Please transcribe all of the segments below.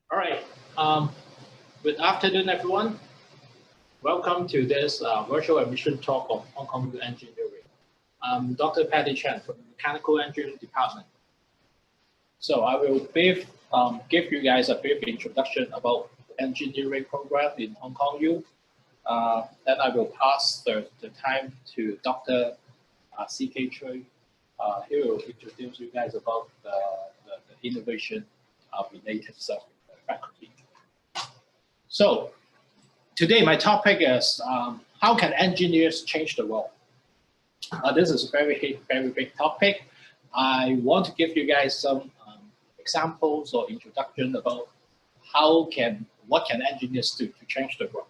All right. Good afternoon, everyone. Welcome to this virtual admission talk of Hong Kong U Engineering. I'm Dr. Paddy Chan from the Mechanical Engineering Department. So I will give you guys a brief introduction about the engineering program in Hong Kong U. Then I will pass the time to Dr. C.K. Chui. He will introduce you guys about the innovation related stuff in the faculty. So today my topic is how can engineers change the world? This is a very big topic. I want to give you guys some examples or introduction about what can engineers do to change the world.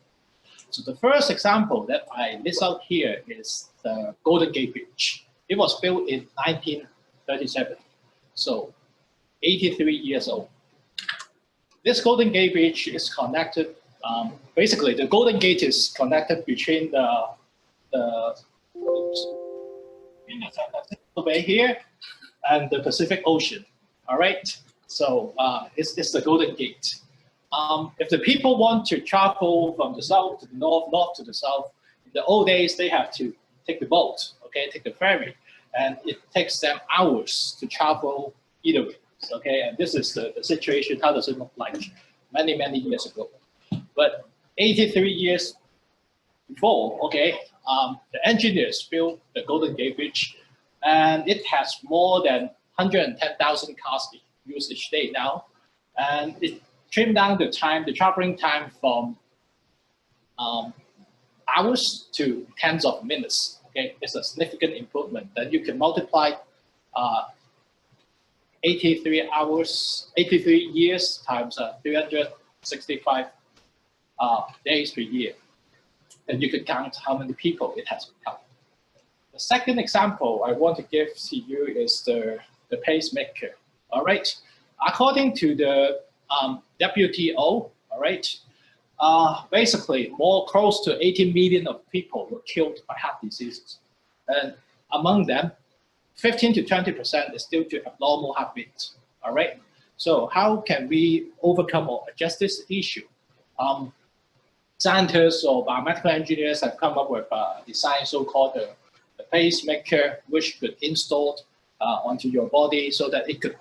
So the first example that I list out here is the Golden Gate Bridge. It was built in 1937, so 83 years old. This Golden Gate Bridge is connected, basically the Golden Gate is connected between the Bay here and the Pacific Ocean, all right? So it's the Golden Gate. If the people want to travel from the south to the north to the south, in the old days, they have to take the boat, okay, take the ferry, and it takes them hours to travel either way, okay? And this is the situation, how does it look like many years ago. But 83 years before, okay, the engineers built the Golden Gate Bridge, and it has more than 110,000 cars used each day now, and it trimmed down the traveling time from hours to tens of minutes. Okay, it's a significant improvement. Then you can multiply 83 years times 365 days per year, and you can count how many people it has become. The second example I want to give to you is the Pacemaker. All right, according to the WTO, all right, basically close to 18 million of people were killed by heart diseases. And among them, 15 to 20% is due to abnormal heartbeats, all right? So how can we overcome or address this issue? Scientists or biomedical engineers have come up with a design so-called the pacemaker, which could install onto your body so that it could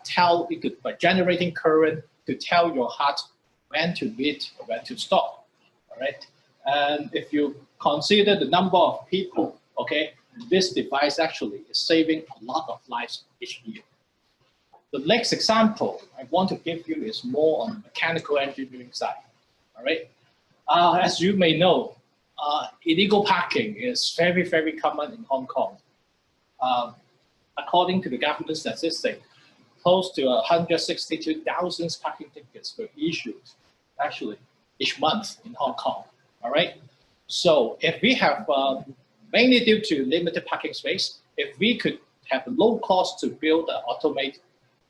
by generating current, to tell your heart when to beat or when to stop, all right? And if you consider the number of people, okay, this device actually is saving a lot of lives each year. The next example I want to give you is more on the mechanical engineering side, all right? As you may know, illegal parking is very common in Hong Kong. According to the government statistics, close to 162,000 parking tickets were issued, actually, each month in Hong Kong, all right? So if we have, mainly due to limited parking space, if we could have a low cost to build an automated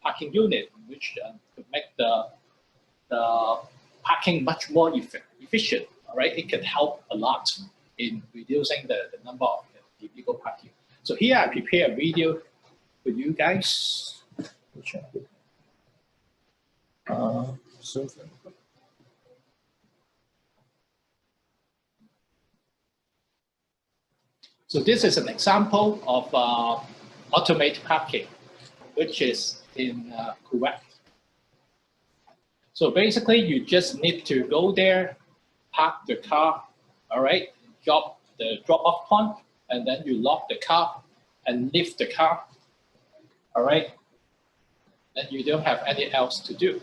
parking unit, which could make the parking much more efficient, all right? It can help a lot in reducing the number of illegal parking. So here I prepare a video for you guys. So this is an example of automated parking, which is in Kuwait. So basically, you just need to go there, park the car, all right, drop the drop-off point, and then you lock the car and lift the car, all right? Then you don't have anything else to do.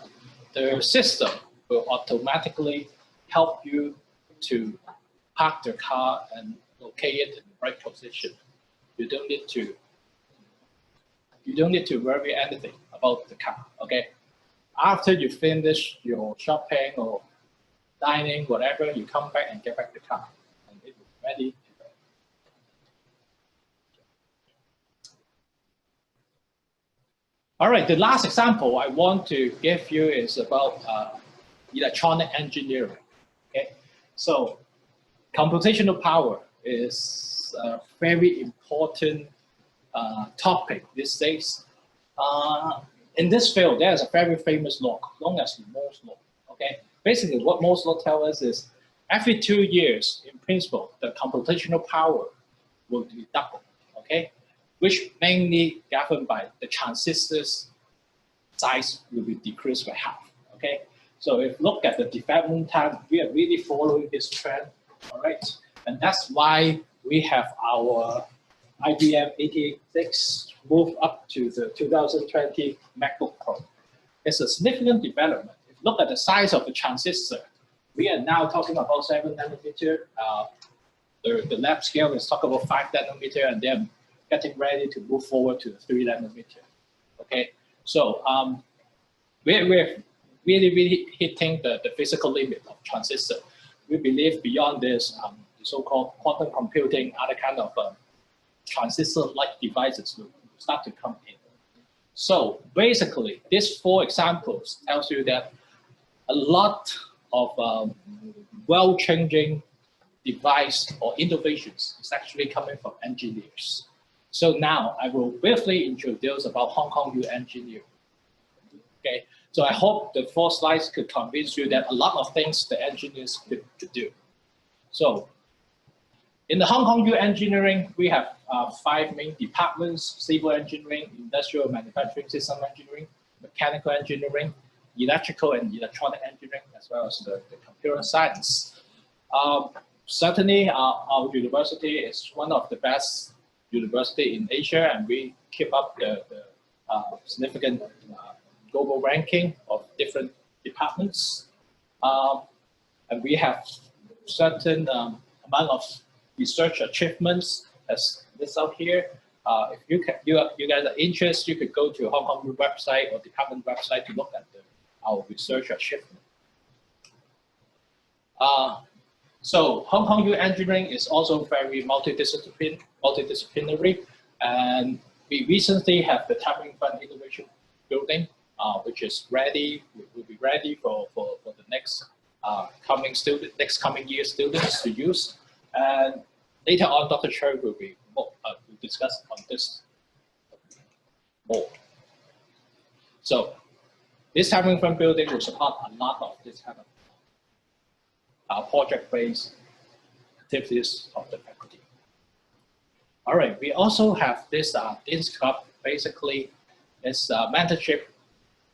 The system will automatically help you to park the car and locate it in the right position. You don't need to worry anything about the car, okay? After you finish your shopping or dining, whatever, you come back and get back the car, and it will be ready to go. All right, the last example I want to give you is about electronic engineering, okay? So computational power is a very important topic these days. In this field, there is a very famous law known as the Moore's law. Okay, basically what most law tell us is every 2 years, in principle, the computational power will be doubled. Okay, which mainly governed by the transistors size will be decreased by half. Okay, so if you look at the development time, we are really following this trend. All right, and that's why we have our IBM 86 move up to the 2020 MacBook Pro. It's a significant development. If you look at the size of the transistor, we are now talking about 7 nanometer. The lab scale is talking about 5 nanometer, and they're getting ready to move forward to 3 nanometer. Okay, so we're really hitting the physical limit of transistor. We believe beyond this, the so-called quantum computing, other kind of transistor-like devices will start to come in. So basically, these 4 examples tells you that a lot of world-changing device or innovations is actually coming from engineers. So now I will briefly introduce about HKU Engineering. Okay, so I hope the 4 slides could convince you that a lot of things the engineers could do. So in the HKU Engineering, we have 5 main departments: civil engineering, industrial manufacturing system engineering, mechanical engineering, electrical and electronic engineering, as well as the computer science. Certainly, our university is one of the best university in Asia, and we keep up the significant global ranking of different departments. And we have certain amount of research achievements as this out here. If you guys are interested, you could go to HKU website or department website to look at our research achievement. So HKU Engineering is also very multidisciplinary, and we recently have the Tapping Fund Innovation Building, which is ready, will be ready for the next coming year students to use. And later on, Dr. Chui will discuss on this more. So this Tapping Fund Building will support a lot of this kind of project-based activities of the faculty. All right, we also have this Dean's Club. Basically, it's mentorship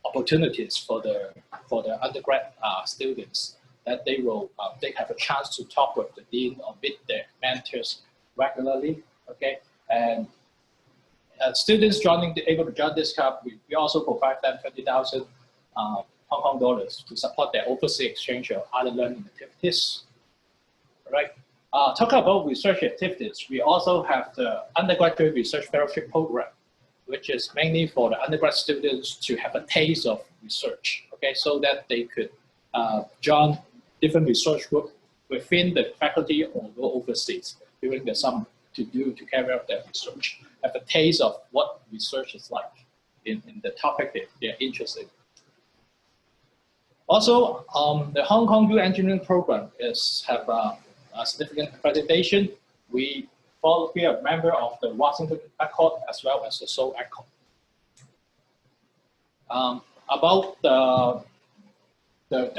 opportunities for the undergrad students that they have a chance to talk with the dean or meet their mentors regularly. Okay, and students able to join this club, we also provide them 20,000 Hong Kong dollars to support their overseas exchange or other learning activities. All right. Talking about research activities, we also have the Undergraduate Research Fellowship Program, which is mainly for the undergrad students to have a taste of research, okay, so that they could join different research groups within the faculty or go overseas during the summer to carry out their research, have a taste of what research is like in the topic that they're interested in. Also, the HKU Engineering Program have a significant accreditation. We are a member of the Washington Accord as well as the Seoul Accord. About the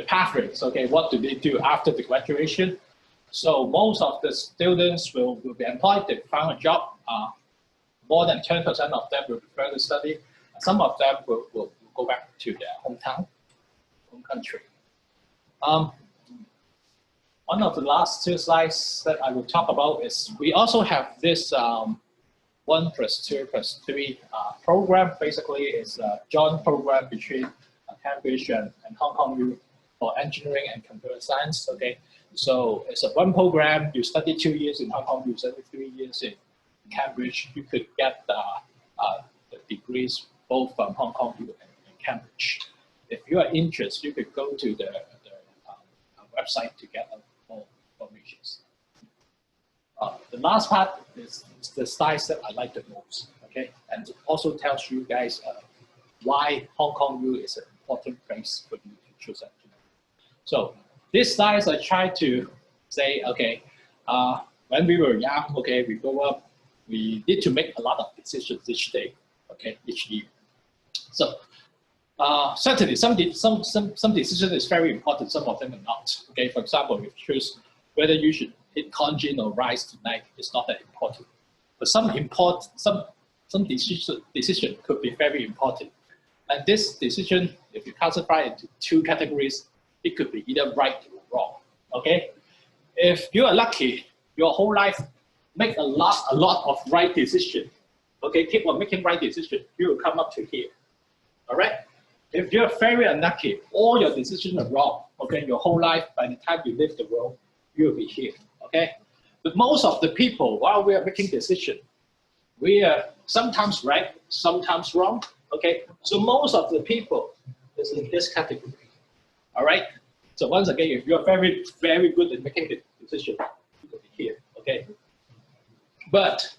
pathways, okay, what do they do after the graduation? So most of the students will be employed, they find a job. More than 10% of them will further study. Some of them will go back to their home country. One of the last 2 slides that I will talk about is we also have this 1+2+3 program. Basically, it's a joint program between Cambridge and HKU for engineering and computer science. Okay, so it's a one program. You study 2 years in HKU, you study 3 years in Cambridge. You could get the degrees both from HKU and Cambridge. If you are interested, you could go to the website to get more information. The last part is the slides that I like the most, okay? And it also tells you guys why HKU is an important place for you to choose engineering. So these slides I try to say, okay, when we were young, okay, we grow up, we need to make a lot of decisions each day, okay, each year. So certainly some decision is very important, some of them are not. Okay, for example, if you choose whether you should hit congene or rise tonight, it's not that important. But some decision could be very important. And this decision, if you classify it into two categories, it could be either right or wrong. Okay, if you are lucky, your whole life make a lot of right decision. Okay, keep on making right decision, you will come up to here. All right. If you're very unlucky, all your decisions are wrong. Okay, your whole life, by the time you leave the world, you will be here. Okay, but most of the people, while we are making decisions, we are sometimes right, sometimes wrong. Okay, so most of the people is in this category. All right. So once again, if you're very good at making the decision, you will be here. Okay. But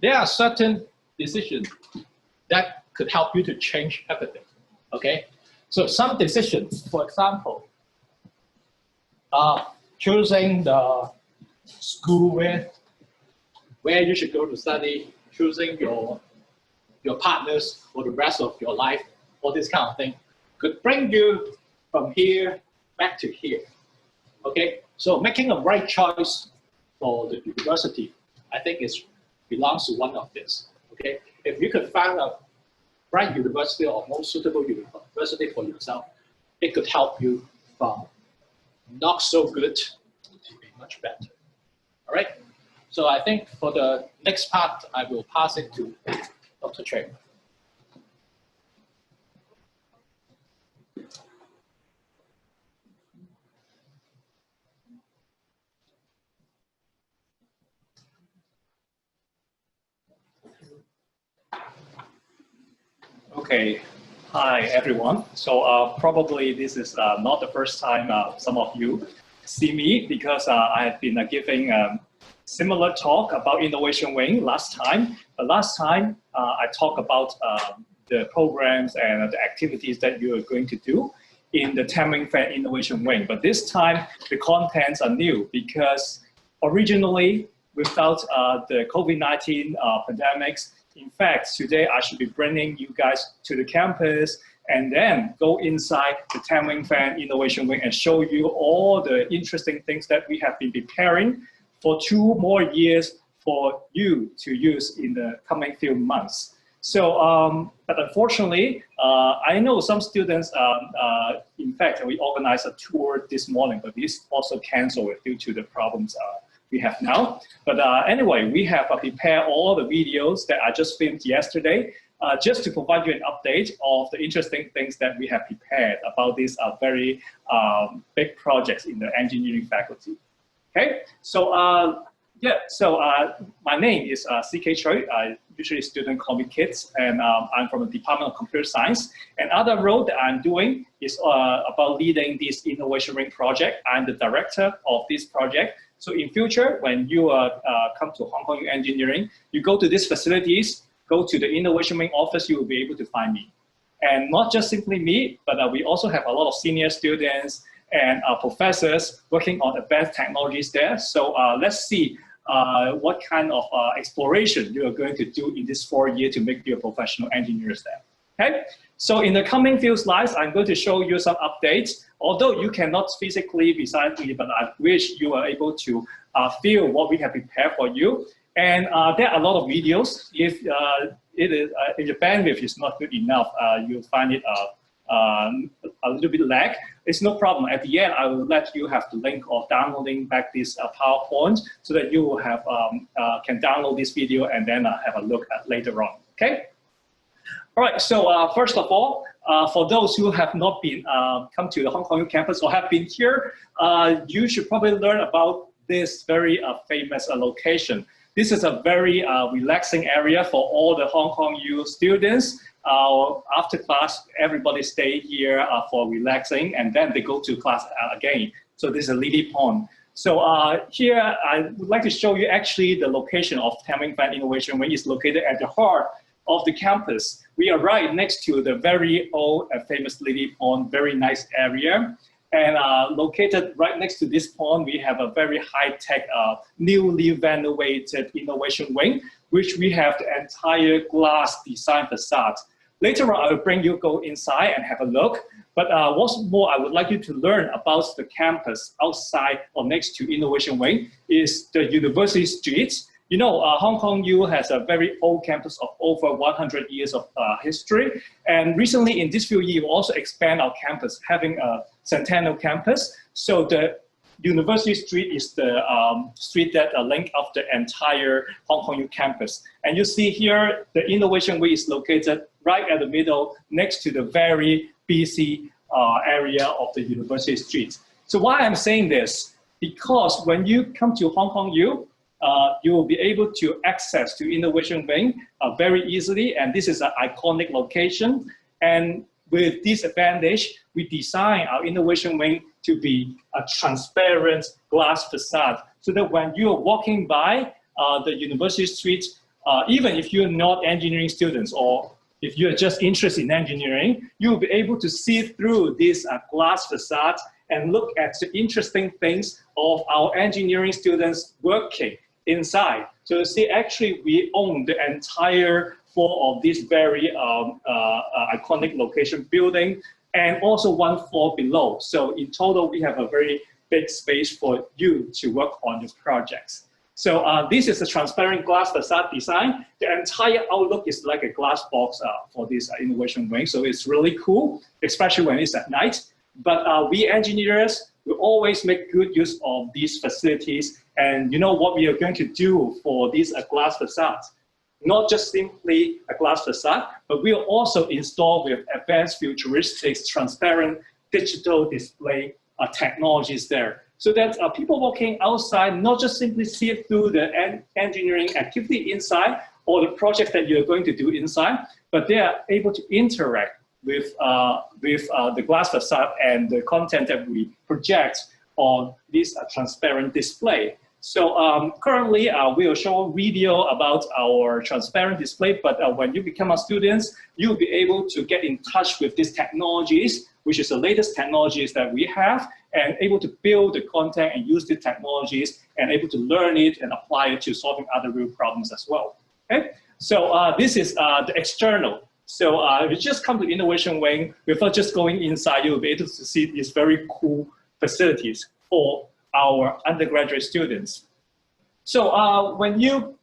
there are certain decisions that could help you to change everything. Okay. So some decisions, for example, choosing the school where you should go to study, choosing your partners for the rest of your life, all this kind of thing, could bring you from here back to here. Okay, so making a right choice for the university, I think belongs to one of this. Okay, if you could find a right university or most suitable university for yourself, it could help you from not so good to be much better. All right. So I think for the next part, I will pass it to Dr. Chui. Okay, hi everyone. So probably this is not the first time some of you see me, because I have been giving similar talk about Innovation Wing last time. But last time I talked about the programs and the activities that you are going to do in the Thematic Innovation Wing. But this time the contents are new, because originally without the COVID-19 pandemics, in fact, today I should be bringing you guys to the campus and then go inside the Thematic Innovation Wing and show you all the interesting things that we have been preparing for 2 more years for you to use in the coming few months. So, but unfortunately, I know some students, in fact, we organized a tour this morning, but this also canceled due to the problems we have now. But anyway, we have prepared all the videos that I just filmed yesterday, just to provide you an update of the interesting things that we have prepared about these very big projects in the engineering faculty. Okay, so yeah, so my name is C.K. Chui. Usually students call me Kids, and I'm from the Department of Computer Science. And other role that I'm doing is about leading this Innovation Ring project. I'm the director of this project. So in future, when you come to HKU Engineering, you go to these facilities, go to the Innovation Wing office, you will be able to find me. And not just simply me, but we also have a lot of senior students and professors working on advanced technologies there. So let's see what kind of exploration you are going to do in this 4 years to make you a professional engineers there. Okay, so in the coming few slides, I'm going to show you some updates. Although you cannot physically beside me, but I wish you are able to feel what we have prepared for you. And there are a lot of videos. If if your bandwidth is not good enough, you'll find it a little bit lag. It's no problem. At the end, I will let you have the link of downloading back this PowerPoint so that you will have can download this video and then have a look at later on. Okay. All right. So first of all, for those who have not been come to the HKU campus or have been here, you should probably learn about this very famous location. This is a very relaxing area for all the HKU students. After class, everybody stay here for relaxing, and then they go to class again. So this is a lily pond. So here I would like to show you actually the location of Thematic Innovation Wing is located at the heart of the campus. We are right next to the very old and famous lily pond, very nice area. And located right next to this pond, we have a very high-tech, newly renovated innovation wing, which we have the entire glass design facade Later on, I will bring you go inside and have a look. But what's more, I would like you to learn about the campus outside or next to Innovation Wing is the University Street. You know, Hong Kong U has a very old campus of over 100 years of history. And recently in this few years, we also expand our campus, having a Centennial Campus. So the University Street is the street that links up the entire Hong Kong U campus. And you see here, the Innovation Wing is located right at the middle, next to the very busy area of the University Street. So why I'm saying this? Because when you come to Hong Kong U, you will be able to access to Innovation Wing very easily, and this is an iconic location. And with this advantage, we design our Innovation Wing to be a transparent glass facade, so that when you are walking by the University Street, even if you're not engineering students or if you're just interested in engineering, you'll be able to see through this glass facade and look at the interesting things of our engineering students working inside. So you see, actually, we own the entire floor of this very iconic location building, and also one floor below. So in total, we have a very big space for you to work on your projects. So this is a transparent glass facade design. The entire outlook is like a glass box for this Innovation Wing. So it's really cool, especially when it's at night. But we engineers will always make good use of these facilities. And you know what we are going to do for these glass facades? Not just simply a glass facade, but we'll also install with advanced futuristic, transparent digital display technologies there. So that people walking outside not just simply see through the engineering activity inside or the project that you're going to do inside, but they are able to interact with the glass facade and the content that we project on this transparent display. So currently, we'll show a video about our transparent display, but when you become a student, you'll be able to get in touch with these technologies, which is the latest technologies that we have, and able to build the content and use the technologies and able to learn it and apply it to solving other real problems as well. Okay? So this is the external. So if you just come to Innovation Wing, without just going inside, you'll be able to see these very cool facilities for our undergraduate students. So when you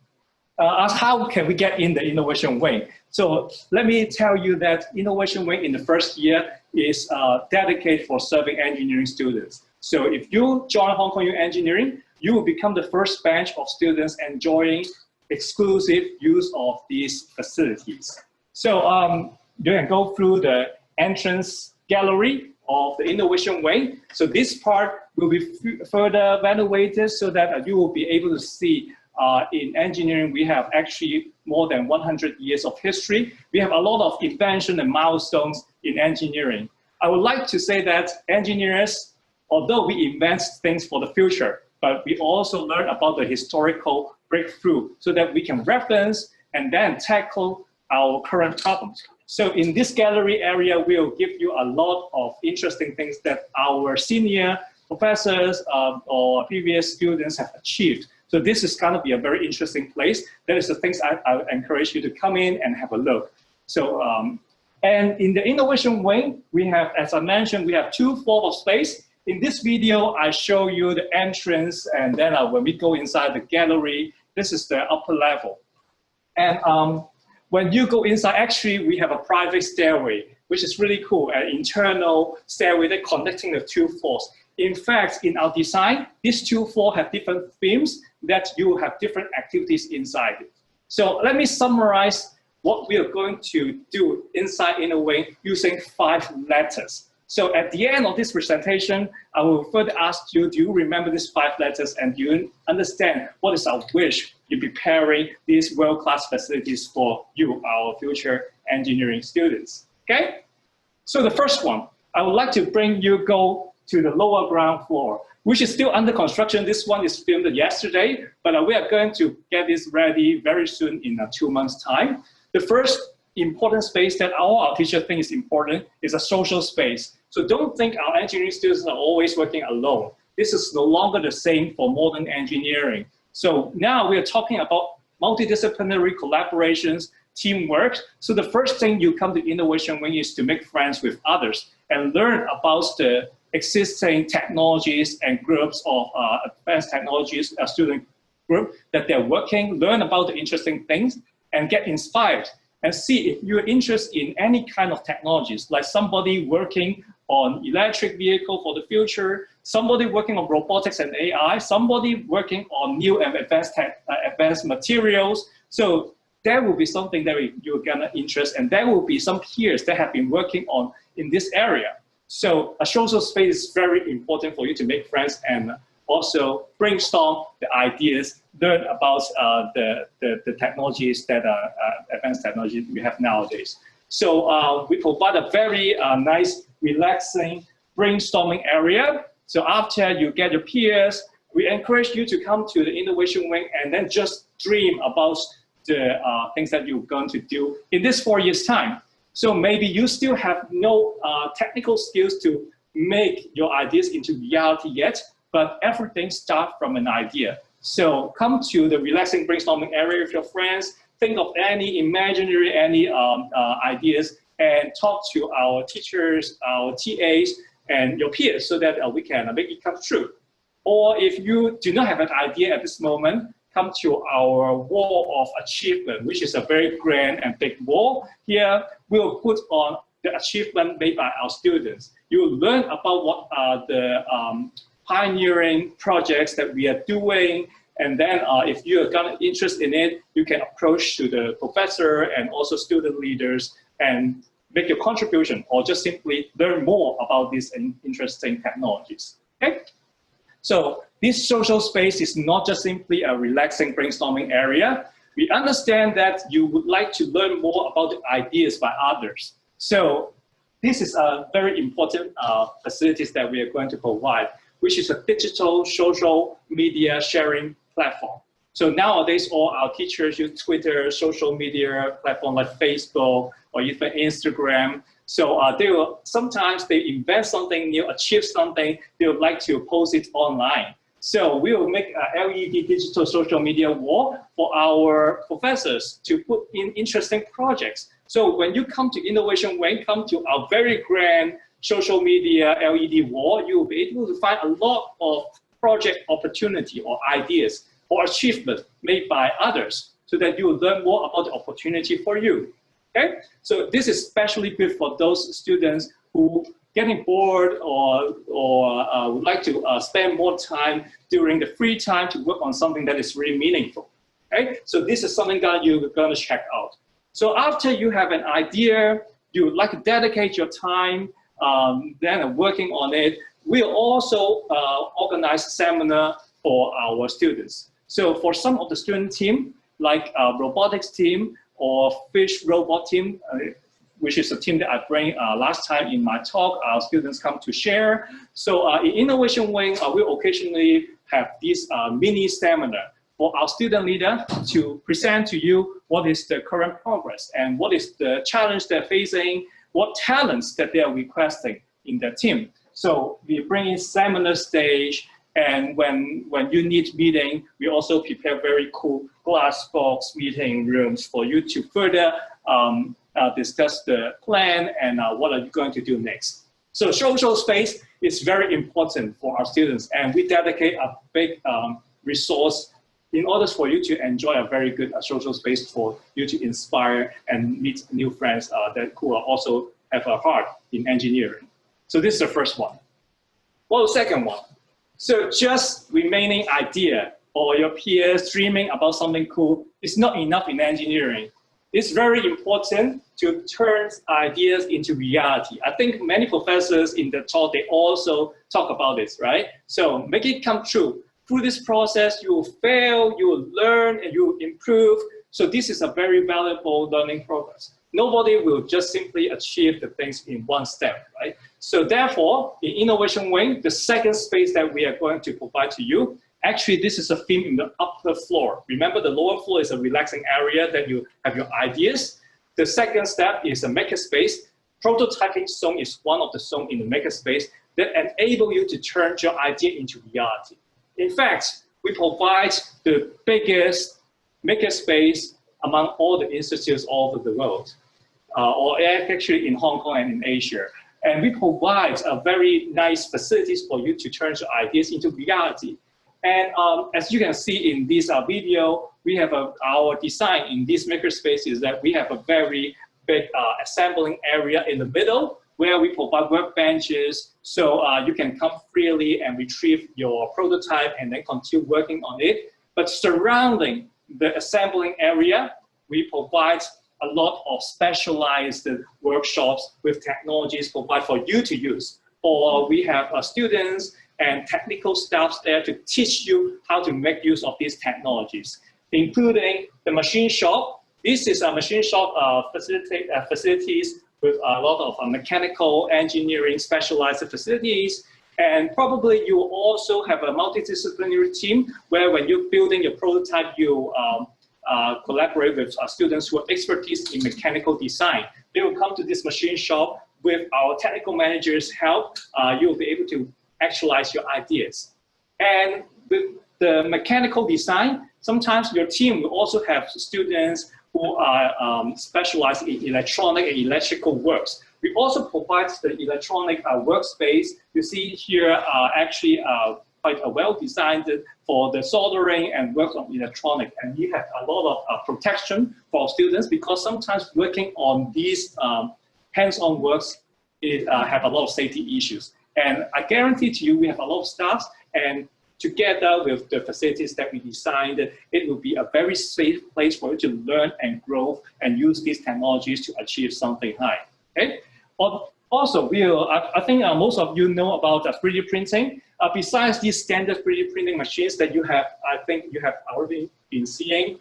ask how can we get in the Innovation Wing? So let me tell you that Innovation Wing in the first year is dedicated for serving engineering students. So if you join Hong Kong U Engineering, you will become the first batch of students enjoying exclusive use of these facilities. So you can go through the entrance gallery of the Innovation Wing. So this part will be further renovated so that you will be able to see in engineering, we have actually more than 100 years of history. We have a lot of invention and milestones in engineering. I would like to say that engineers, although we invent things for the future, but we also learn about the historical breakthrough so that we can reference and then tackle our current problems. So in this gallery area, we'll give you a lot of interesting things that our senior professors or previous students have achieved. So this is going to be a very interesting place. That is the things I encourage you to come in and have a look. So, and in the Innovation Wing, we have, as I mentioned, we have 2 floors of space. In this video, I show you the entrance, and then when we go inside the gallery, this is the upper level. And when you go inside, actually, we have a private stairway, which is really cool, an internal stairway that connecting the 2 floors. In fact, in our design, these 2 floors have different themes that you have different activities inside it. So let me summarize what we are going to do inside Innovation Wing using 5 letters. So at the end of this presentation, I will further ask you, do you remember these 5 letters and do you understand what is our wish in preparing these world-class facilities for you, our future engineering students? Okay? So the first one, I would like to bring you go to the lower ground floor, which is still under construction. This one is filmed yesterday, but we are going to get this ready very soon in 2 months' time. The first important space that our teacher thinks is important is a social space. So don't think our engineering students are always working alone. This is no longer the same for modern engineering. So now we are talking about multidisciplinary collaborations teamwork. So the first thing you come to Innovation Wing is to make friends with others and learn about the existing technologies and groups of advanced technologies, student group that they're working, learn about the interesting things and get inspired and see if you're interested in any kind of technologies, like somebody working on electric vehicle for the future, somebody working on robotics and AI, somebody working on new and advanced materials. So there will be something that you're gonna interest, and there will be some peers that have been working on in this area. So a social space is very important for you to make friends and also brainstorm the ideas, learn about the technologies that are advanced technologies we have nowadays. So we provide a very nice, relaxing brainstorming area. So after you get your peers, we encourage you to come to the Innovation Wing and then just dream about the things that you're going to do in this 4 years' time. So maybe you still have no technical skills to make your ideas into reality yet, but everything starts from an idea. So come to the relaxing brainstorming area with your friends, think of any imaginary, ideas, and talk to our teachers, our TAs, and your peers so that we can make it come true. Or if you do not have an idea at this moment, come to our wall of achievement, which is a very grand and big wall. Here, we'll put on the achievement made by our students. You'll learn about what are the pioneering projects that we are doing. And then if you're interested in it, you can approach to the professor and also student leaders and make your contribution or just simply learn more about these interesting technologies. Okay? So this social space is not just simply a relaxing brainstorming area. We understand that you would like to learn more about the ideas by others. So this is a very important facilities that we are going to provide, which is a digital social media sharing platform. So nowadays, all our teachers use Twitter, social media platform like Facebook or even Instagram. So sometimes they invent something new, achieve something, they would like to post it online. So we will make a LED digital social media wall for our professors to put in interesting projects. So when you come to Innovation Wing, come to our very grand social media LED wall, you will be able to find a lot of project opportunity or ideas or achievement made by others so that you will learn more about the opportunity for you. Okay? So this is especially good for those students who getting bored or would like to spend more time during the free time to work on something that is really meaningful. Okay? So this is something that you're going to check out. So after you have an idea, you would like to dedicate your time then working on it, we'll also organize a seminar for our students. So for some of the student team, like robotics team or fish robot team, which is a team that I bring last time in my talk, our students come to share. So in Innovation Wing, we occasionally have this mini seminar for our student leader to present to you what is the current progress and what is the challenge they're facing, what talents that they are requesting in their team. So we bring in seminar stage, and when you need meeting, we also prepare very cool glass box meeting rooms for you to further discuss the plan and what are you going to do next. So social space is very important for our students, and we dedicate a big resource in order for you to enjoy a very good social space for you to inspire and meet new friends who are also have a heart in engineering. So this is the first one. Well, the second one. So just remaining idea or your peers dreaming about something cool is not enough in engineering. It's very important to turn ideas into reality. I think many professors in the talk, they also talk about this, right? So make it come true. Through this process, you will fail, you will learn, and you will improve. So this is a very valuable learning process. Nobody will just simply achieve the things in one step, right? So therefore, in Innovation Wing, the second space that we are going to provide to you, actually this is a theme in the upper floor. Remember, the lower floor is a relaxing area that you have your ideas. The second step is a makerspace. Prototyping zone is one of the zones in the makerspace that enable you to turn your idea into reality. In fact, we provide the biggest makerspace among all the institutes all over the world, or actually in Hong Kong and in Asia. And we provide a very nice facilities for you to turn your ideas into reality. And as you can see in this video, we have our design in this makerspace is that we have a very big assembling area in the middle where we provide workbenches, so you can come freely and retrieve your prototype and then continue working on it. But surrounding the assembling area, we provide a lot of specialized workshops with technologies provided for you to use. Or we have students and technical staffs there to teach you how to make use of these technologies, including the machine shop. This is a machine shop facilities with a lot of mechanical engineering specialized facilities. And probably you also have a multidisciplinary team where when you're building your prototype, you collaborate with students who have expertise in mechanical design. They will come to this machine shop with our technical managers' help. You will be able to actualize your ideas. And with the mechanical design, sometimes your team will also have students who are specialized in electronic and electrical works. We also provide the electronic workspace. You see here actually quite well designed for the soldering and work on electronic. And we have a lot of protection for students because sometimes working on these hands-on works have a lot of safety issues. And I guarantee to you, we have a lot of staff, and together with the facilities that we designed, it will be a very safe place for you to learn and grow and use these technologies to achieve something high. Okay? Also, I think most of you know about 3D printing. Besides these standard 3D printing machines that you have, I think you have already been seeing,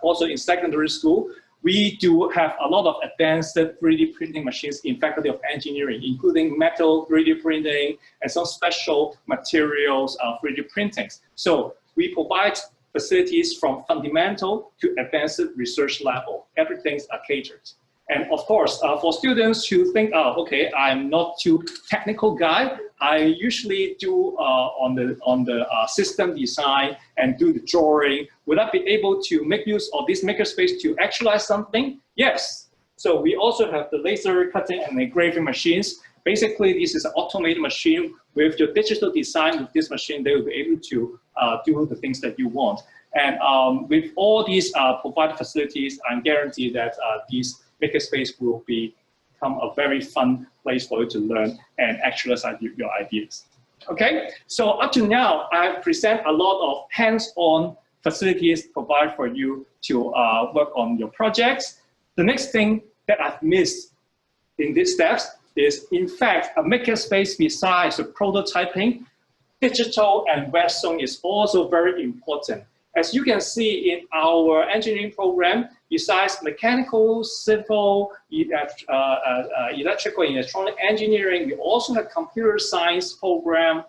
also in secondary school, we do have a lot of advanced 3D printing machines in Faculty of Engineering, including metal 3D printing and some special materials 3D printings. So we provide facilities from fundamental to advanced research level. Everything's catered. And of course, for students who think, oh, okay, I'm not too technical guy, I usually do on the system design and do the drawing. Would I be able to make use of this makerspace to actualize something? Yes. So we also have the laser cutting and engraving machines. Basically, this is an automated machine. With your digital design with this machine, they will be able to do the things that you want. And with all these provided facilities, I'm guaranteed that these Makerspace will become a very fun place for you to learn and actualize your ideas. Okay, so up to now, I present a lot of hands-on facilities provided for you to work on your projects. The next thing that I've missed in these steps is, in fact, a Makerspace besides the prototyping, digital and web zone is also very important. As you can see in our engineering program, besides mechanical, civil, electrical, and electronic engineering, we also have computer science program.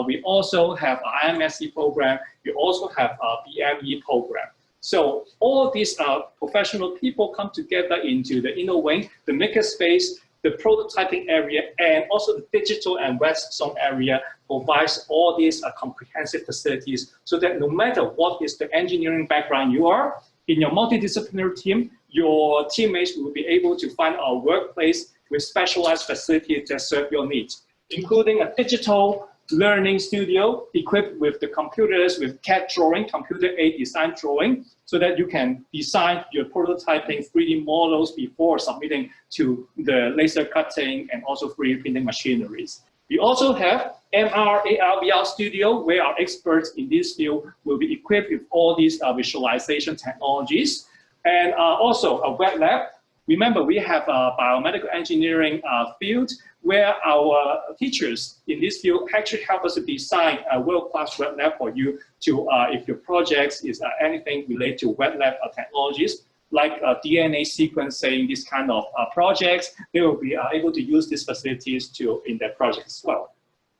We also have IMSC program. We also have a BME program. So all these professional people come together into the inner wing, the makerspace, the prototyping area, and also the digital and web zone area provides all these comprehensive facilities so that no matter what is the engineering background you are, in your multidisciplinary team, your teammates will be able to find a workplace with specialized facilities that serve your needs, including a digital learning studio equipped with the computers, with CAD drawing, computer-aided design drawing, so that you can design your prototyping 3D models before submitting to the laser cutting and also 3D printing machineries. We also have MR, AR, VR studio, where our experts in this field will be equipped with all these visualization technologies. And also a wet lab. Remember, we have a biomedical engineering field where our teachers in this field actually help us to design a world-class wet lab for you to, if your project is anything related to wet lab technologies, like DNA sequencing, this kind of projects, they will be able to use these facilities in their projects as well.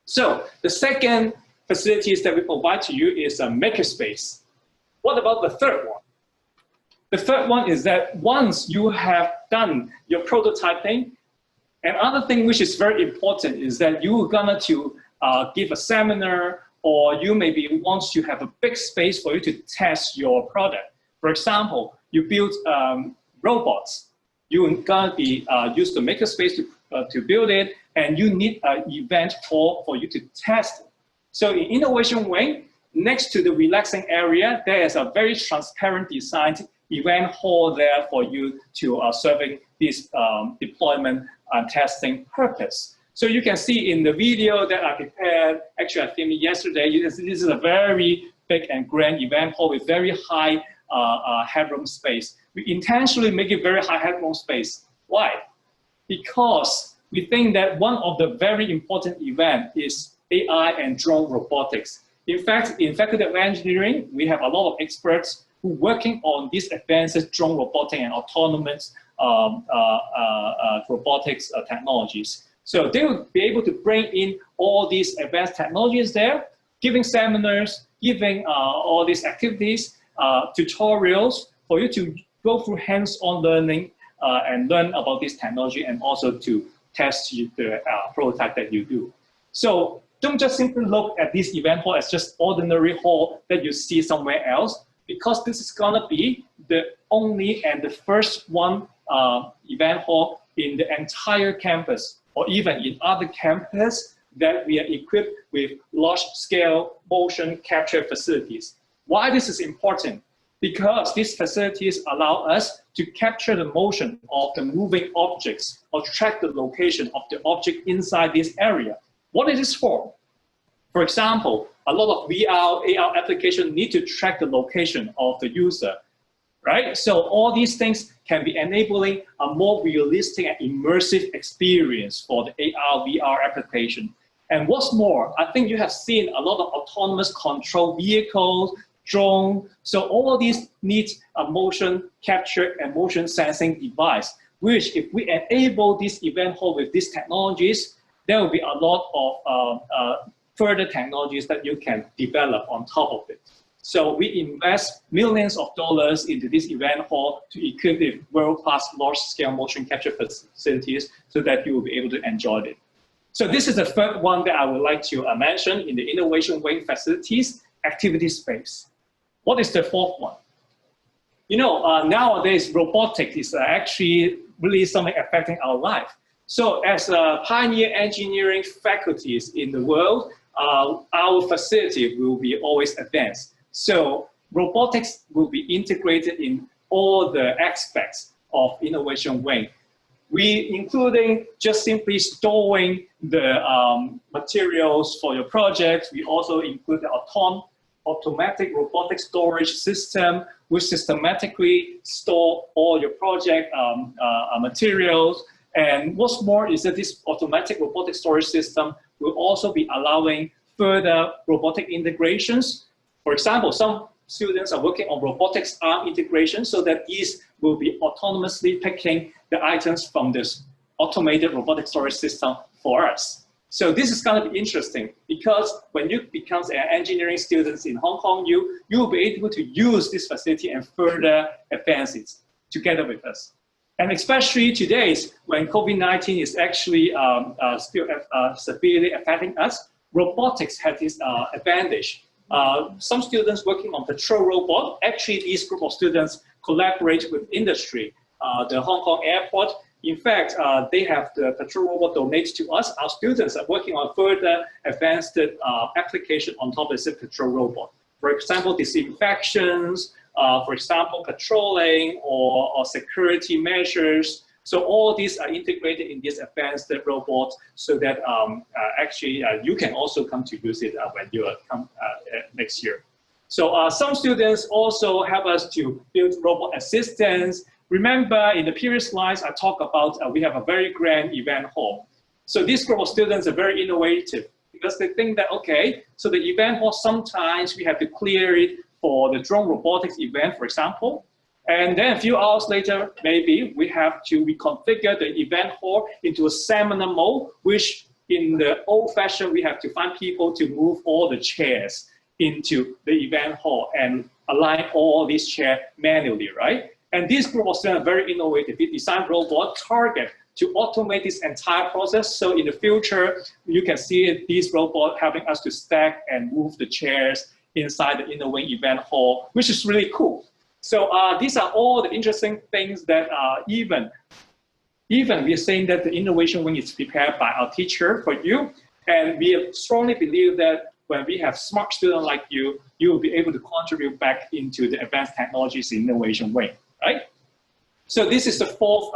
So the second facilities that we provide to you is a makerspace. What about the third one? The third one is that once you have done your prototyping, another thing which is very important is that you're gonna give a seminar, or you maybe want to have a big space for you to test your product. For example, you build robots. You're gonna be use the Makerspace to build it, and you need an event hall for you to test it. So in innovation wing, next to the relaxing area, there is a very transparent designed event hall there for you to serving this deployment and testing purpose. So you can see in the video that I prepared, actually I filmed yesterday, you can see this is a very big and grand event hall with very high headroom space. We intentionally make it very high headroom space. Why? Because we think that one of the very important events is AI and drone robotics. In fact, in Faculty of Engineering, we have a lot of experts who are working on these advanced drone robotic and autonomous robotics technologies. So they will be able to bring in all these advanced technologies there, giving seminars, giving all these activities, tutorials for you to go through hands-on learning and learn about this technology, and also to test the prototype that you do. So don't just simply look at this event hall as just ordinary hall that you see somewhere else, because this is gonna be the only and the first one event hall in the entire campus, or even in other campuses, that we are equipped with large-scale motion capture facilities. Why this is important? Because these facilities allow us to capture the motion of the moving objects or track the location of the object inside this area. What is this for? For example, a lot of VR, AR applications need to track the location of the user, right? So all these things can be enabling a more realistic and immersive experience for the AR, VR application. And what's more, I think you have seen a lot of autonomous control vehicles, drone. So all of these need a motion capture and motion sensing device, which if we enable this event hall with these technologies, there will be a lot of further technologies that you can develop on top of it. So we invest millions of dollars into this event hall to equip with world-class large-scale motion capture facilities so that you will be able to enjoy it. So this is the third one that I would like to mention in the innovation wing facilities, activity space. What is the fourth one? You know, nowadays robotics is actually really something affecting our life. So as pioneer engineering faculties in the world, our facility will be always advanced. So robotics will be integrated in all the aspects of innovation wing. We, including just simply storing the materials for your project, we also include the automatic robotic storage system, which systematically store all your project materials. And what's more is that this automatic robotic storage system will also be allowing further robotic integrations. For example, some students are working on robotics arm integration so that these will be autonomously picking the items from this automated robotic storage system for us. So this is going to be interesting because when you become an engineering student in Hong Kong, you will be able to use this facility and further advance it together with us. And especially today, when COVID-19 is actually still severely affecting us, robotics has this advantage. Some students working on patrol robot, actually these group of students collaborate with industry. The Hong Kong airport, in fact, they have the patrol robot donated to us. Our students are working on further advanced application on top of the patrol robot. For example, disinfections, for example, patrolling or security measures. So all these are integrated in this advanced robot so that actually you can also come to use it when you come next year. So some students also help us to build robot assistants. Remember in the previous slides, I talked about we have a very grand event hall. So this group of students are very innovative because they think that, okay, so the event hall, sometimes we have to clear it for the drone robotics event, for example. And then a few hours later, maybe we have to reconfigure the event hall into a seminar mode, which in the old fashion, we have to find people to move all the chairs into the event hall and align all these chairs manually, right? And this group of students are very innovative. They design robot target to automate this entire process. So in the future, you can see these robots helping us to stack and move the chairs inside the inner wing event hall, which is really cool. So these are all the interesting things that even we're saying that the innovation wing is prepared by our teacher for you. And we strongly believe that when we have smart students like you, you will be able to contribute back into the advanced technologies innovation wing, right? So this is the fourth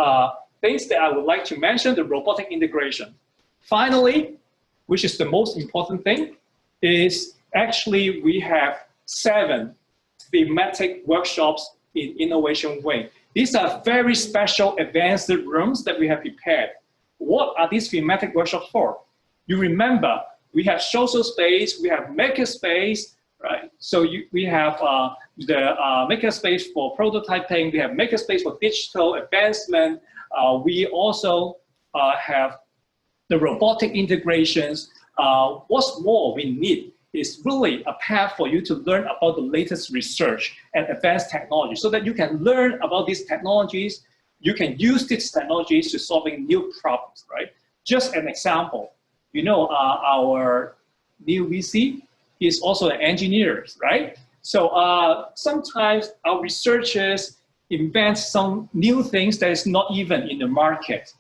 things that I would like to mention, the robotic integration. Finally, which is the most important thing, is actually we have 7 thematic workshops in innovation wing. These are very special advanced rooms that we have prepared. What are these thematic workshops for? You remember, we have social space, we have Makerspace, right? So we have the Makerspace for prototyping, we have Makerspace for digital advancement. We also have the robotic integrations. What's more we need is really a path for you to learn about the latest research and advanced technology so that you can learn about these technologies. You can use these technologies to solving new problems, right? Just an example, you know, our new VC is also an engineer, right? So sometimes our researchers invent some new things that is not even in the market,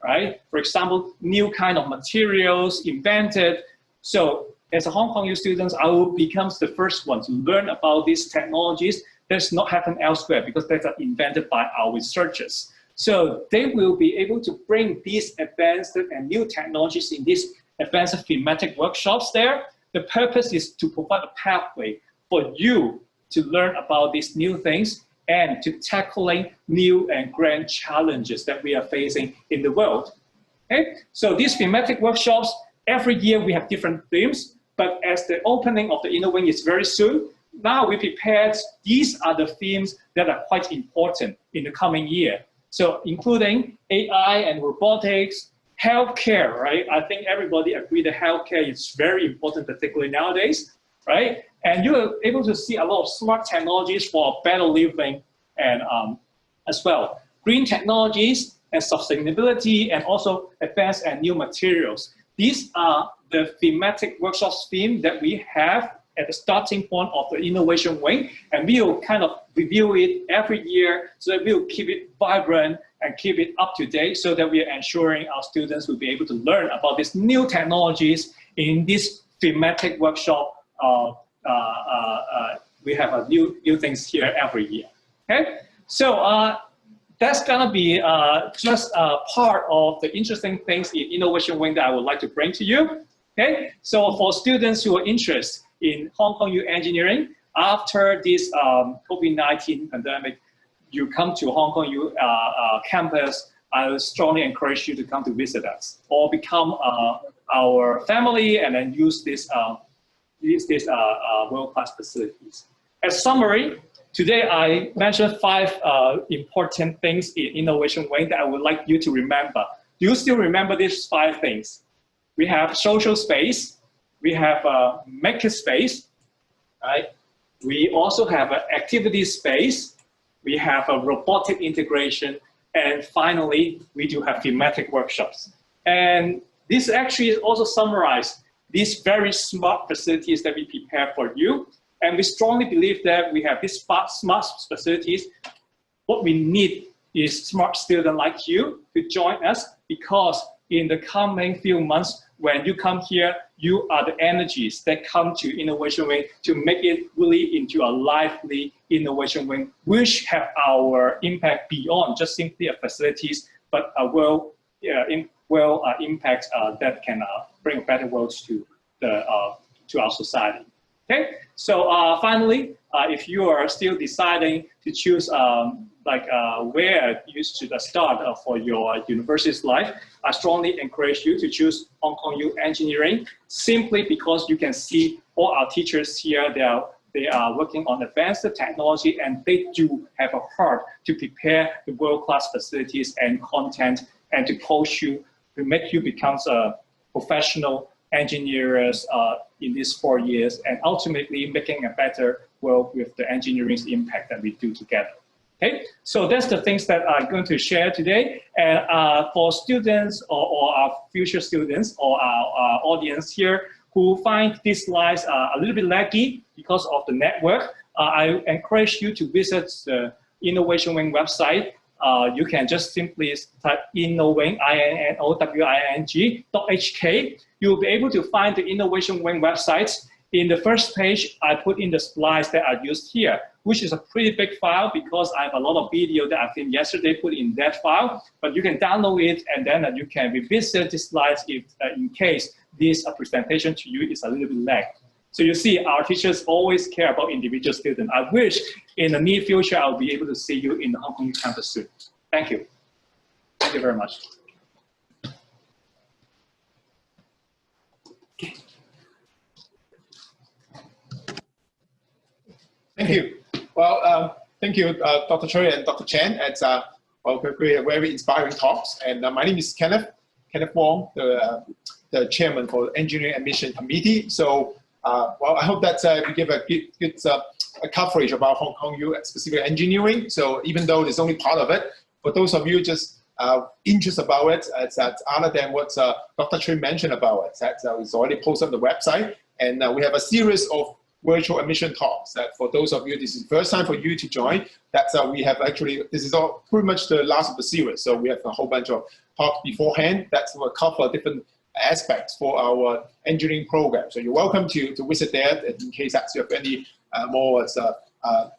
right? For example, new kind of materials invented. So as a Hong Kong U students, I will become the first one to learn about these technologies that's not happened elsewhere because they are invented by our researchers. So they will be able to bring these advanced and new technologies in these advanced thematic workshops there. The purpose is to provide a pathway for you to learn about these new things and to tackling new and grand challenges that we are facing in the world. Okay? So these thematic workshops, every year we have different themes, but as the opening of the Inner Wing is very soon, now we prepared, these are the themes that are quite important in the coming year. So including AI and robotics, healthcare, right? I think everybody agree that healthcare is very important, particularly nowadays, right? And you're able to see a lot of smart technologies for better living and as well. Green technologies and sustainability and also advanced and new materials. These are the thematic workshops theme that we have at the starting point of the innovation wing, and we will kind of review it every year so that we will keep it vibrant and keep it up to date so that we are ensuring our students will be able to learn about these new technologies in this thematic workshop. We have a new things here every year. Okay, so that's gonna be just part of the interesting things in innovation wing that I would like to bring to you. Okay, so for students who are interested in Hong Kong U Engineering, after this COVID-19 pandemic, you come to Hong Kong U campus, I would strongly encourage you to come to visit us or become our family and then use this world-class facilities. As summary, today I mentioned 5 important things in innovation wing that I would like you to remember. Do you still remember these 5 things? We have social space, we have a Makerspace, right? We also have an activity space, we have a robotic integration, and finally, we do have thematic workshops. And this actually also summarizes these very smart facilities that we prepare for you. And we strongly believe that we have these smart facilities. What we need is smart students like you to join us, because in the coming few months, when you come here, you are the energies that come to Innovation Wing to make it really into a lively Innovation Wing, which have our impact beyond just simply a facilities, but a impact that can bring a better world to our society. Okay, so finally, if you are still deciding to choose where you should start for your university's life, I strongly encourage you to choose Hong Kong U Engineering, simply because you can see all our teachers here, they are working on advanced technology, and they do have a heart to prepare the world-class facilities and content and to coach you, to make you become a professional engineers in these 4 years, and ultimately making a better world with the engineering's impact that we do together. Okay, so that's the things that I'm going to share today. And for students or our future students or our audience here who find these slides a little bit laggy because of the network, I encourage you to visit the Innovation Wing website. You can just simply type Innowing, INNOWING.HK. You'll be able to find the Innovation Wing websites. In the first page, I put in the slides that are used here, which is a pretty big file because I have a lot of video that I think yesterday put in that file. But you can download it and then you can revisit the slides if, in case this presentation to you is a little bit lagged. So you see, our teachers always care about individual students. I wish in the near future I'll be able to see you in the Hong Kong campus soon. Thank you. Thank you very much. Thank you. Well, thank you, Dr. Chui and Dr. Chan. It's very inspiring talks. And my name is Kenneth Wong, the chairman for the Engineering Admission Committee. So, well, I hope that we give a good coverage about Hong Kong U, specifically engineering. So even though it's only part of it, for those of you just interested about it, it's other than what Dr. Chui mentioned about it, that it's already posted on the website. And we have a series of virtual admission talks that for those of you, this is the first time for you to join. That's we have actually, this is all pretty much the last of the series. So we have a whole bunch of talks beforehand that will cover different aspects for our engineering program. So you're welcome to visit there in case that you have any more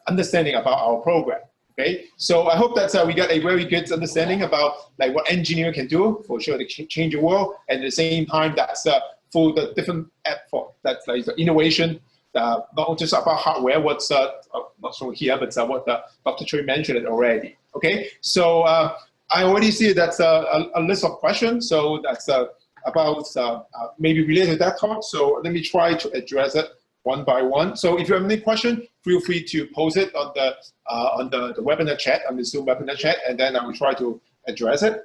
understanding about our program. Okay, so I hope that we got a very good understanding about like what engineering can do for sure to change the world, and at the same time that's for the different effort that's like the innovation. Not just about hardware, what's not shown here, but what Dr. Chui mentioned it already. Okay, so I already see that's a list of questions. So that's about maybe related to that talk. So let me try to address it one by one. So if you have any question, feel free to post it on the webinar chat, on the Zoom webinar chat, and then I will try to address it.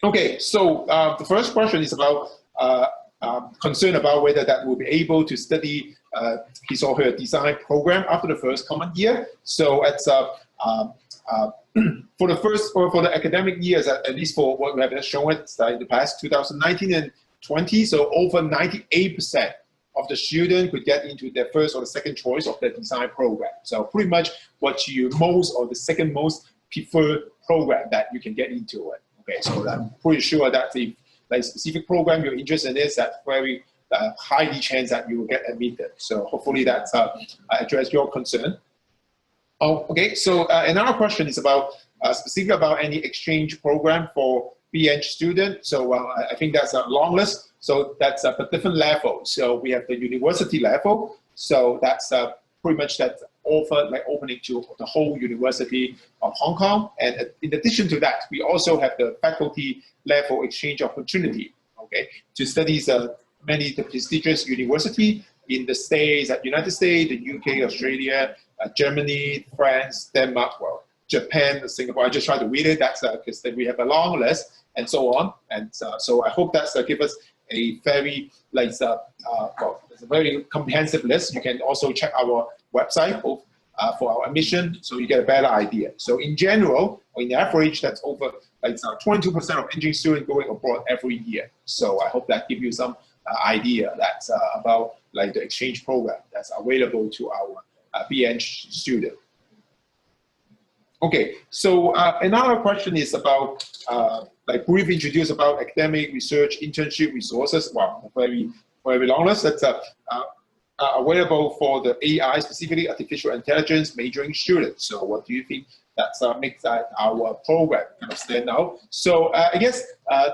Okay, so the first question is about concern about whether that will be able to study his or her design program after the first common year. So it's for the academic years, at least for what we have shown it in the past 2019 and 20, so over 98% of the students could get into their first or the second choice of their design program. So pretty much what you most or the second most preferred program that you can get into it. Okay, so I'm pretty sure that the like specific program you're interested in is that very highly chance that you will get admitted. So hopefully that's address your concern. Oh, okay, so another question is about specific about any exchange program for BEng student. So I think that's a long list. So that's a different level. So we have the university level. So that's pretty much that offer like opening to the whole University of Hong Kong. And in addition to that, we also have the faculty level exchange opportunity, okay, to study many of the prestigious university in the States, United States, the UK, Australia, Germany, France, Denmark, well, Japan, Singapore. I just try to read it. That's because we have a long list and so on. And so I hope that's give us a very like well, it's a very comprehensive list. You can also check our website for our admission, so you get a better idea. So in general, on average, that's over like 22% of engineering students going abroad every year. So I hope that gives you some idea that's about like the exchange program that's available to our BEng student. Okay, so another question is about like brief introduce about academic research internship resources. Wow, very long list. That's available for the AI, specifically artificial intelligence majoring students. So what do you think that makes our program kind of stand out? So I guess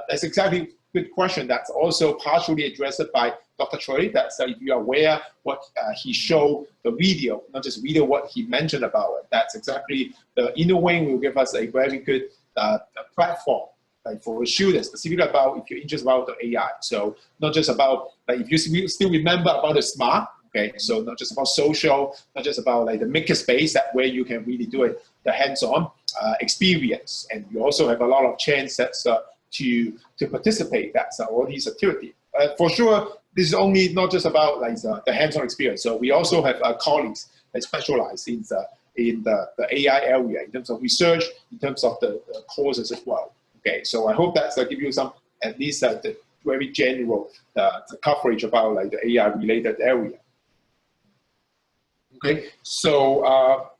that's exactly a good question. That's also partially addressed by Dr. Chui. That's if you are aware what he showed the video, not just video, what he mentioned about it. That's exactly the Innowing will give us a very good platform like for students, specifically about if you're interested about the AI. So not just about like if you still remember about the smart. Okay, so not just about social, not just about like the Makerspace, that way you can really do it, the hands-on experience, and you also have a lot of chances to participate. That's all these activities. For sure, this is only not just about like the hands-on experience. So we also have colleagues that specialize in the AI area in terms of research, in terms of the courses as well. Okay, so I hope that's give you some at least the very general the coverage about like the AI related area. Okay, so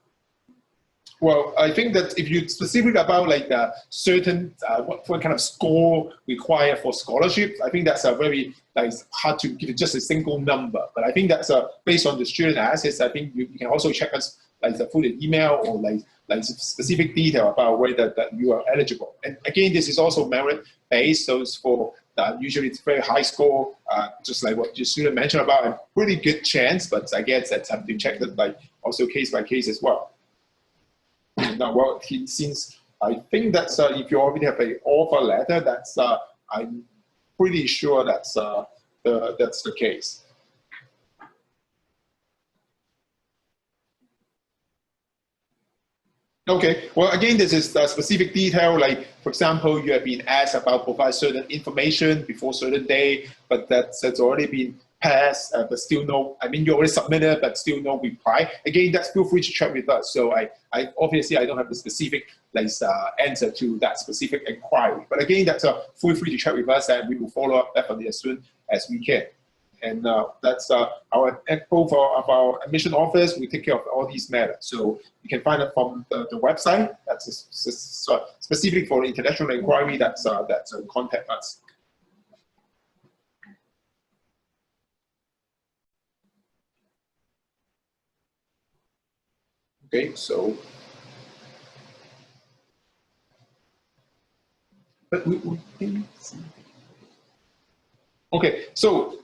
well, I think that if you specific about like certain what kind of score required for scholarships, I think that's a very like hard to give just a single number. But I think that's based on the student assets. I think you can also check us like through the email or like specific detail about whether that you are eligible. And again, this is also merit based. So it's for usually it's very high score, just like what your student mentioned about a pretty good chance. But I guess that's have to check that like also case by case as well. Now, well, since I think that's if you already have an offer letter, that's I'm pretty sure that's the case. Okay. Well, again, this is the specific detail. Like, for example, you have been asked about provide certain information before certain day, but that's already been passed, but still no, I mean, you already submitted, but still no reply. Again, that's feel free to check with us. So I obviously I don't have the specific like answer to that specific inquiry. But again, that's feel free to check with us, and we will follow up definitely as soon as we can. And that's our both of our admission office. We take care of all these matters. So you can find it from the website. That's specific for international inquiry. That's contact us. Okay, so but we didn't see. Okay, so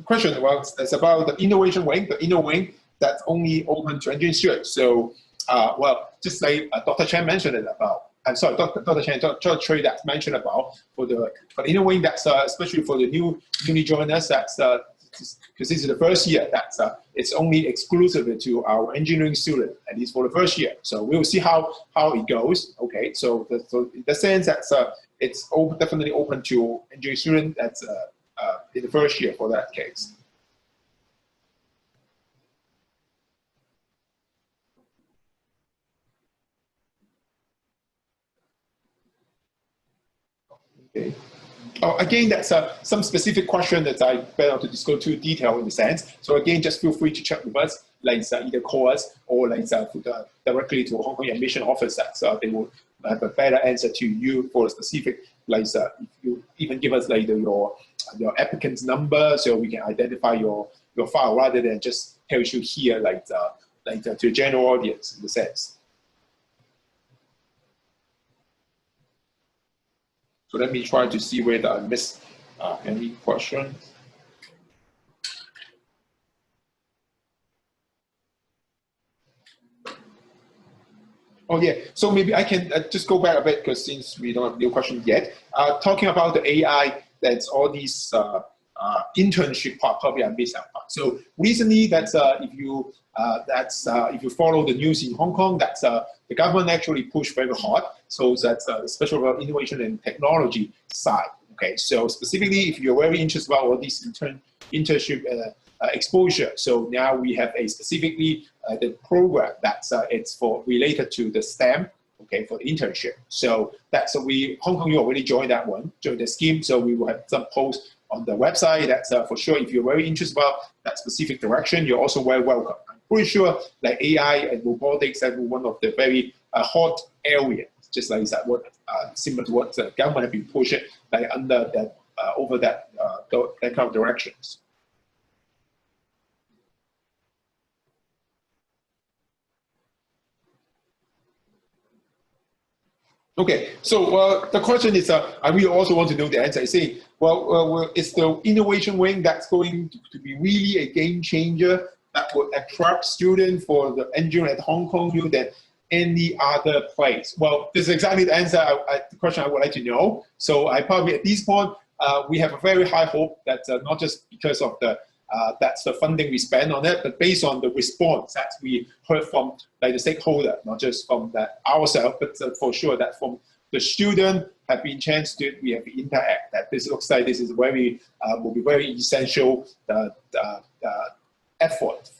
question was it's about the innovation wing. The innovation wing that's only open to engineering students. So well, just like Dr. Chan mentioned it about. I'm sorry, Dr. Chan, Dr. Chui that mentioned about for the innovation wing. That's especially for the newly joiners. That's because this is the first year. That's it's only exclusive to our engineering student, at least for the first year. So we will see how it goes. Okay, so in the sense that it's definitely open to engineering student. That's in the first year for that case. Okay. Oh, again, that's some specific question that I better to disclose too detail in the sense. So again, just feel free to check with us, like either call us or like directly to Hong Kong admission office. So they will have a better answer to you for a specific, like if you even give us like your applicant's number, so we can identify your file rather than just tell you here like to the general audience in the sense. So let me try to see whether I missed any questions. Oh yeah, so maybe I can just go back a bit because since we don't have new questions yet, talking about the AI, that's all these internship part, probably I missed that part. So recently, that's if you follow the news in Hong Kong, that's the government actually pushed very hard. So that's especially about innovation and technology side. Okay, so specifically, if you're very interested about all these internship exposure, so now we have a specifically the program that's it's for related to the STEM. Okay, for the internship. So that's Hong Kong, you already joined that one, joined the scheme. So we will have some posts on the website. That's for sure. If you're very interested about that specific direction, you're also very welcome. I'm pretty sure like AI and robotics are one of the very hot areas, just like that. What similar to what the government have been pushing like under that over that kind of directions. Okay, so the question is, I really also want to know the answer. I say, well, it's the innovation wing that's going to be really a game changer that will attract students for the engineering at Hong Kong U than any other place. Well, this is exactly the answer, the question I would like to know. So I probably at this point, we have a very high hope that not just because of that's the funding we spend on it, but based on the response that we heard from like the stakeholder, not just from that ourselves, but for sure that from the student have been chance to we have interact. That this looks like this is very will be very essential effort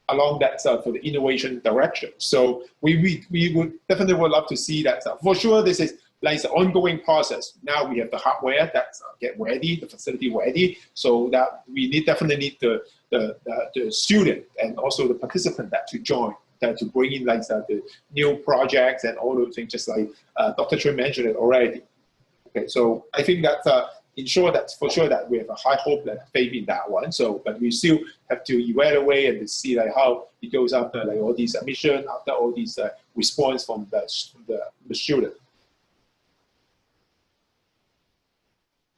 along that for the innovation direction. So we would definitely would love to see that for sure. This is like it's an ongoing process. Now we have the hardware that's get ready, the facility ready, so that we definitely need the student and also the participant that to join, that to bring in like the new projects and all those things, just like Dr. Chui mentioned it already. Okay, so I think that ensure that for sure that we have a high hope and faith in that one. So, but we still have to evaluate and to see like how it goes after like all these admission, after all these response from the student.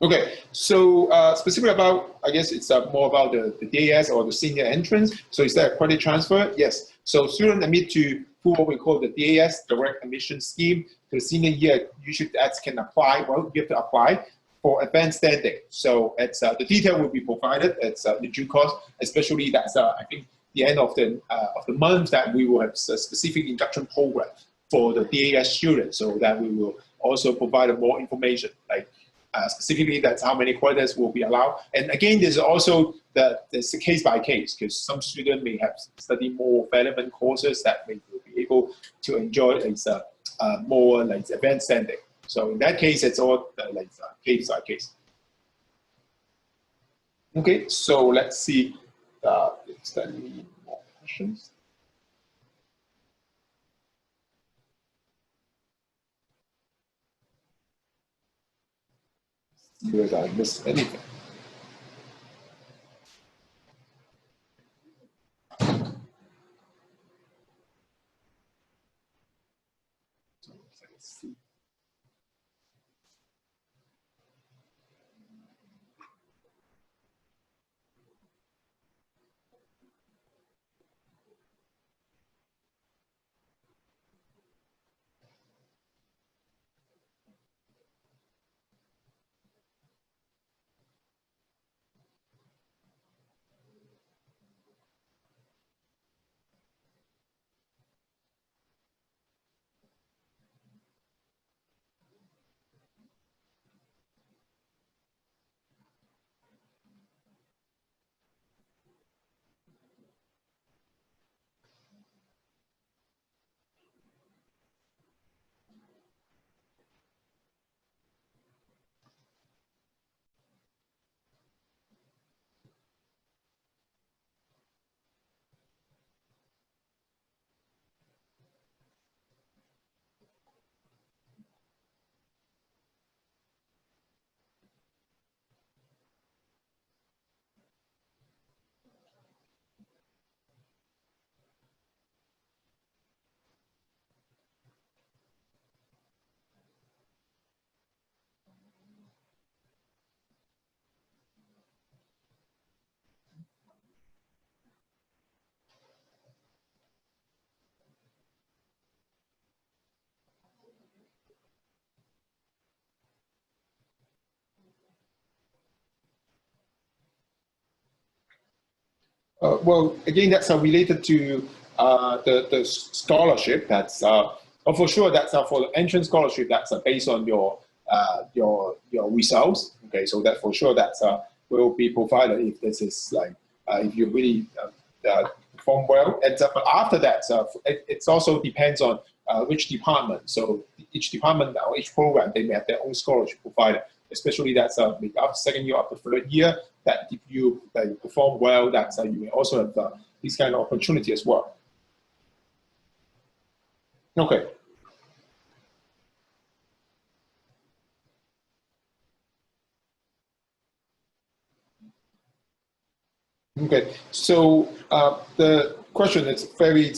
Okay, so specifically about, I guess it's more about the DAS or the senior entrance. So is that a credit transfer? Yes. So students admit to what we call the DAS, direct admission scheme. The senior year, usually that can apply, well, you have to apply for advanced standing. So it's the detail will be provided. It's the due course, especially that's I think the end of the month that we will have a specific induction program for the DAS students, so that we will also provide more information, like specifically that's how many credits will be allowed. And again, there's also there's a case by case, because some students may have studied more relevant courses that may be able to enjoy more like advanced standing. So in that case, it's all like case by case. Okay, so let's see if there are any more questions. See whether I missed anything. Let's see. Well, again, that's related to the scholarship. That's for sure. That's for the entrance scholarship. That's based on your results. Okay, so that for sure that will be provided if this is like if you really perform well. And but after that, it also depends on which department. So each department or each program, they may have their own scholarship provided. Especially that's after second year, after third year, that if you perform well, that's you may also have this kind of opportunity as well. Okay. Okay, so the question is very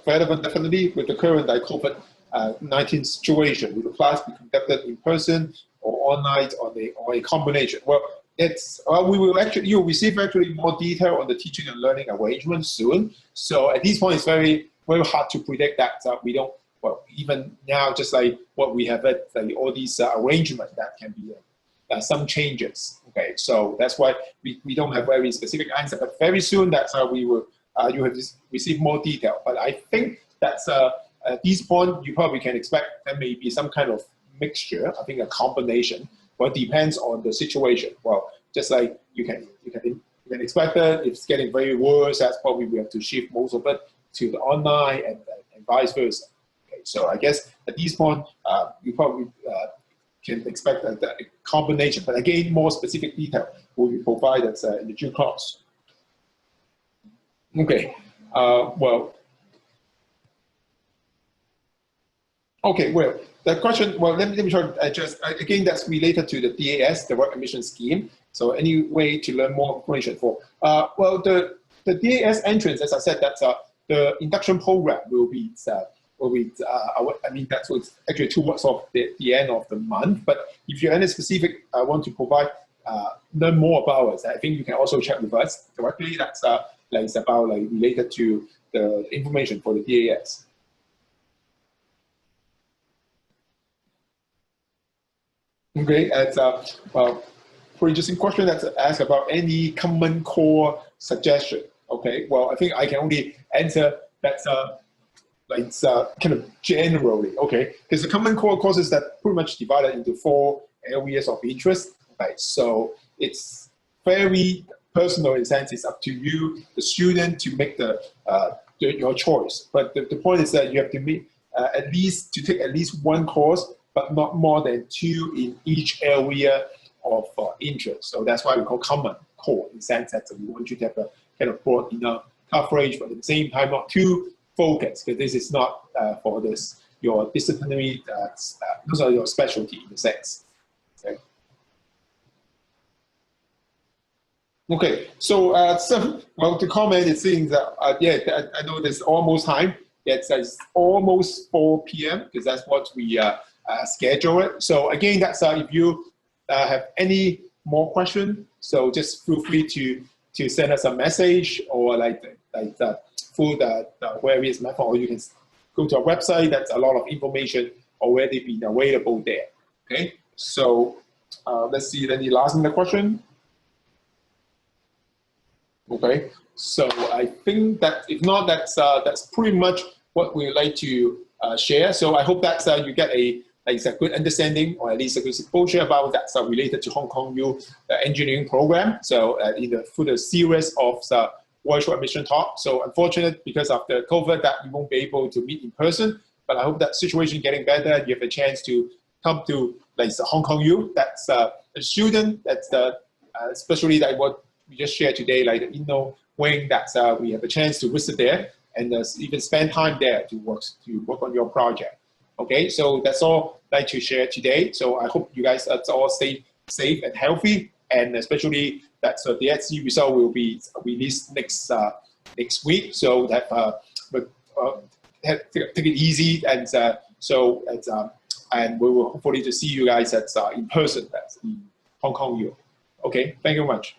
relevant definitely with the current COVID-19 situation. Will the class be conducted in person or online or a combination? Well, it's we will actually you'll receive actually more detail on the teaching and learning arrangement soon. So at this point, it's very hard to predict that. We don't even now just like what we have at all these arrangements that can be. Some changes. Okay, so that's why we don't have very specific answer. But very soon, that's how we will. You have receive more detail. But I think that's at this point, you probably can expect there may be some kind of mixture. I think a combination. But depends on the situation. Well, just like you can expect that if it's getting very worse, that's probably we have to shift most of it to the online and vice versa. Okay, So I guess at this point, you probably can expect a combination. But again, more specific detail will be provided in the due course. Okay. Okay, well, the question, well, let me try to address, again, that's related to the DAS, the work admission scheme. So any way to learn more information for, well, the DAS entrance, as I said, that's the induction program will be I mean, that's what's actually towards of the end of the month. But if you're any specific, want to provide, learn more about us, I think you can also check with us directly. That's it's about related to the information for the DAS. Okay, it's well, pretty interesting question that's asked about any common core suggestion. Okay, well, I think I can only answer that's kind of generally, okay, because the common core courses that pretty much divided into 4 areas of interest, right? So it's very personal in the sense it's up to you, the student, to make your choice. But the point is that you have to make take at least 1 course, but not more than 2 in each area of interest. So that's why we call common core, in the sense that we want you to have a kind of broad enough coverage, but at the same time not too focused, because this is not for your disciplinary, those are your specialty in a sense. Okay. Okay, so well, to comment, it seems that yeah, I know there's almost time. It's almost 4 p.m. because that's what we schedule it. So again, that's if you have any more questions, so just feel free to send us a message or through the various method, or you can go to our website. That's a lot of information already been available there. Okay, so let's see. Any last minute question? Okay, so I think that if not, that's pretty much what we would like to share. So I hope that you get a good understanding, or at least a good exposure about that's related to Hong Kong U engineering program. So through the series of virtual admission talk. So unfortunate because of the COVID that we won't be able to meet in person. But I hope that situation getting better. You have a chance to come to Hong Kong U. That's a student. That's especially what we just shared today, the Inno wing. That we have a chance to visit there and even spend time there to work on your project. Okay, so that's all I'd like to share today. So I hope you guys all stay safe and healthy, and especially that the HSC result will be released next week. So that take it easy, and and we will hopefully to see you guys in person in Hong Kong U. Okay, thank you very much.